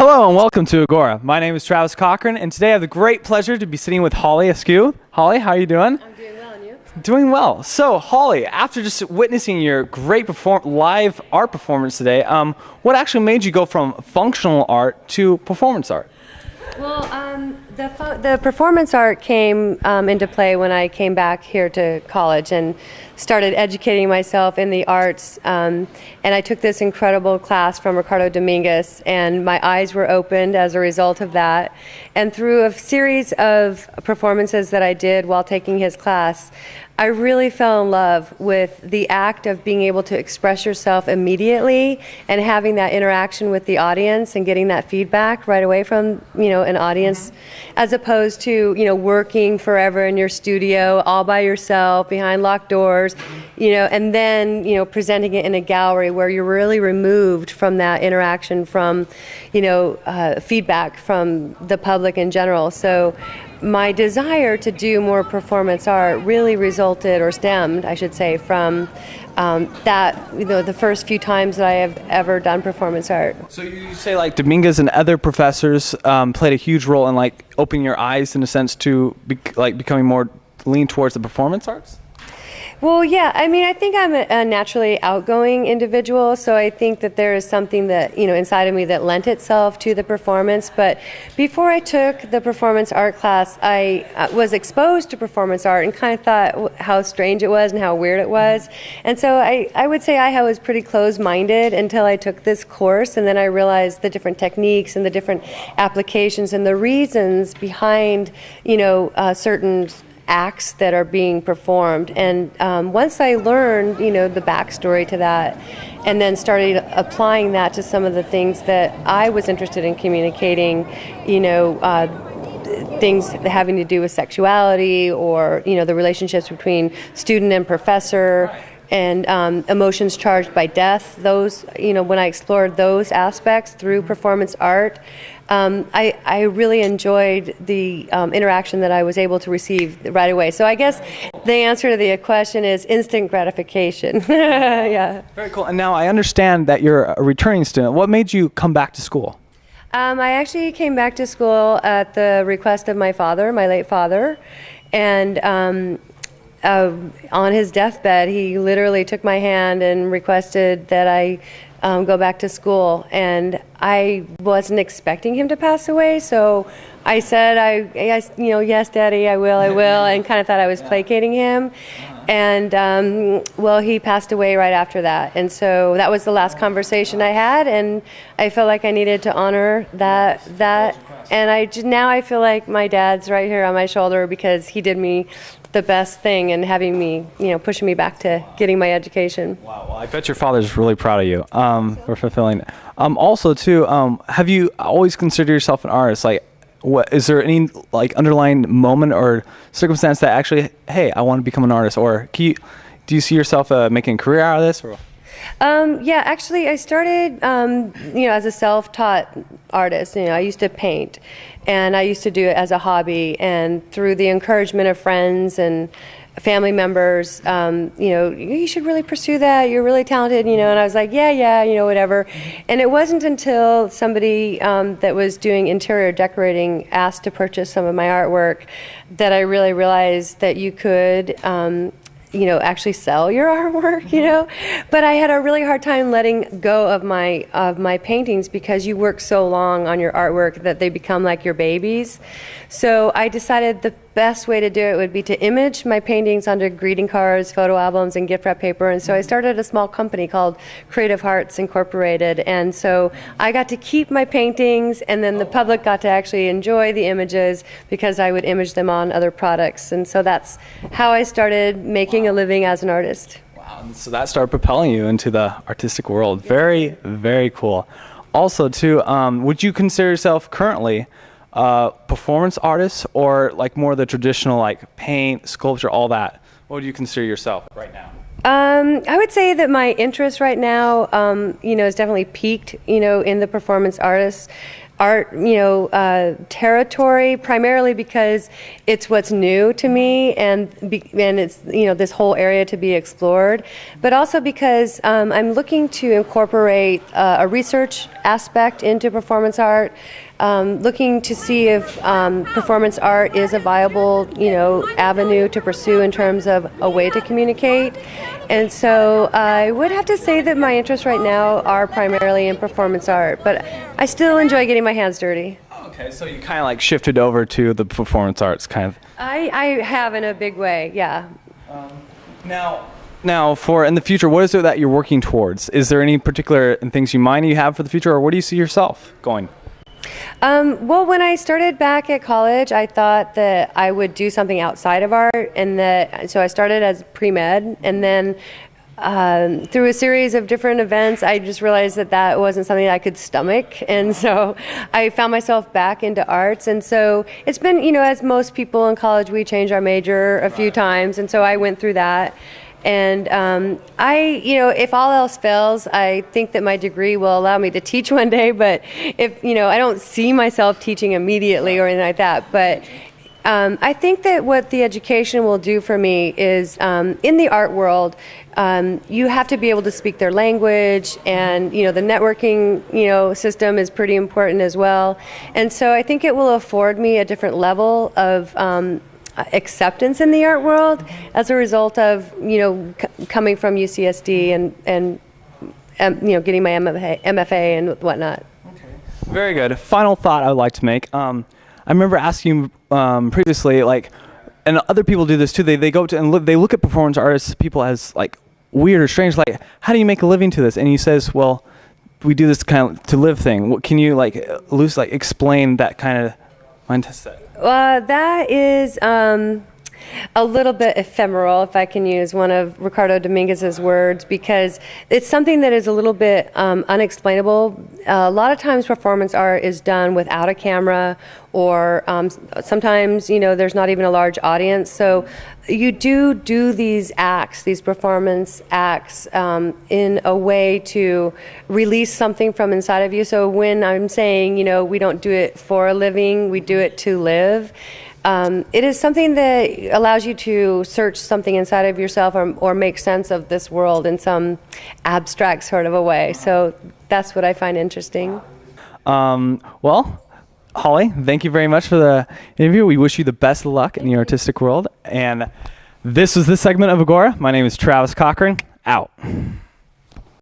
Hello and welcome to Agora. My name is Travis Cochran, and today I have the great pleasure to be sitting with Holly Eskew. Holly, how are you doing? I'm doing well, and you? Doing well. So, Holly, after just witnessing your great live art performance today, what actually made you go from functional art to performance art? Well, the performance art came into play when I came back here to college and started educating myself in the arts. And I took this incredible class from Ricardo Dominguez, and my eyes were opened as a result of that. And through a series of performances that I did while taking his class, I really fell in love with the act of being able to express yourself immediately and having that interaction with the audience and getting that feedback right away from, an audience, as opposed to, working forever in your studio all by yourself behind locked doors, and then, presenting it in a gallery where you're really removed from that interaction, from, feedback from the public in general. So my desire to do more performance art really resulted, or stemmed, I should say, from the first few times that I have ever done performance art. So you say like Dominguez and other professors played a huge role in like opening your eyes in a sense to becoming more lean towards the performance arts? Well, yeah, I think I'm a naturally outgoing individual, so I think that there is something that, inside of me that lent itself to the performance. But before I took the performance art class, I was exposed to performance art and kind of thought how strange it was and how weird it was. And so I would say I was pretty closed-minded until I took this course, and then I realized the different techniques and the different applications and the reasons behind, certain acts that are being performed. And once I learned, the backstory to that, and then started applying that to some of the things that I was interested in communicating, things having to do with sexuality, or the relationships between student and professor, and emotions charged by death. Those, when I explored those aspects through performance art, I really enjoyed the interaction that I was able to receive right away. So I guess the answer to the question is instant gratification. Yeah. Very cool. And now I understand that you're a returning student. What made you come back to school? I actually came back to school at the request of my father, my late father, and on his deathbed, he literally took my hand and requested that I go back to school. And I wasn't expecting him to pass away, so I said, yes, Daddy, I will, and kind of thought I was placating him. And, he passed away right after that. And so that was the last conversation I had, and I felt like I needed to honor that. And now I feel like my dad's right here on my shoulder because he did me the best thing and having me, pushing me back to getting my education. Wow, well, I bet your father's really proud of you for fulfilling it. Also, too, have you always considered yourself an artist? Like, what is there any underlying moment or circumstance that actually, hey, I want to become an artist? Or do you see yourself making a career out of this? Or? Yeah, actually, I started, as a self-taught artist. I used to paint, and I used to do it as a hobby. And through the encouragement of friends and family members, you should really pursue that. You're really talented, And I was like, yeah, whatever. And it wasn't until somebody that was doing interior decorating asked to purchase some of my artwork that I really realized that you could actually sell your artwork, But I had a really hard time letting go of my paintings because you work so long on your artwork that they become like your babies. So I decided the best way to do it would be to image my paintings onto greeting cards, photo albums, and gift wrap paper. And so I started a small company called Creative Hearts Incorporated. And so I got to keep my paintings, and then the public got to actually enjoy the images because I would image them on other products. And so that's how I started making a living as an artist. Wow, and so that started propelling you into the artistic world. Very, very cool. Also, too, would you consider yourself currently performance artist, or more the traditional paint, sculpture, all that? What would you consider yourself right now? I would say that my interest right now, is definitely peaked, in the performance artist art, territory, primarily because it's what's new to me, and it's this whole area to be explored, but also because I'm looking to incorporate a research aspect into performance art. Looking to see if performance art is a viable, avenue to pursue in terms of a way to communicate. And so I would have to say that my interests right now are primarily in performance art, but I still enjoy getting my hands dirty. Okay, so you kind of like shifted over to the performance arts kind of. I have in a big way, yeah. Now, for in the future, what is it that you're working towards? Is there any particular things you have for the future, or where do you see yourself going? Well, when I started back at college, I thought that I would do something outside of art, so I started as pre-med, and then through a series of different events, I just realized that wasn't something that I could stomach, and so I found myself back into arts. And so it's been, as most people in college, we change our major a few times, and so I went through that. And if all else fails, I think that my degree will allow me to teach one day. But if, I don't see myself teaching immediately or anything like that. But I think that what the education will do for me is, in the art world, you have to be able to speak their language, and, the networking, system is pretty important as well. And so I think it will afford me a different level of acceptance in the art world as a result of coming from UCSD and getting my MFA and whatnot. Okay. Very good. Final thought I would like to make. I remember asking you previously, and other people do this too. They go to and they look at performance artists, people as weird or strange. How do you make a living to this? And he says, well, we do this kind of to live thing. What can you explain that kind of mindset? That is a little bit ephemeral, if I can use one of Ricardo Dominguez's words, because it's something that is a little bit unexplainable. A lot of times performance art is done without a camera, or sometimes, there's not even a large audience. So you do these acts, these performance acts, in a way to release something from inside of you. So when I'm saying, we don't do it for a living, we do it to live, it is something that allows you to search something inside of yourself, or make sense of this world in some abstract sort of a way. So that's what I find interesting. Well, Holly, thank you very much for the interview. We wish you the best of luck in the artistic world. And this was this segment of Agora. My name is Travis Cochran. Out.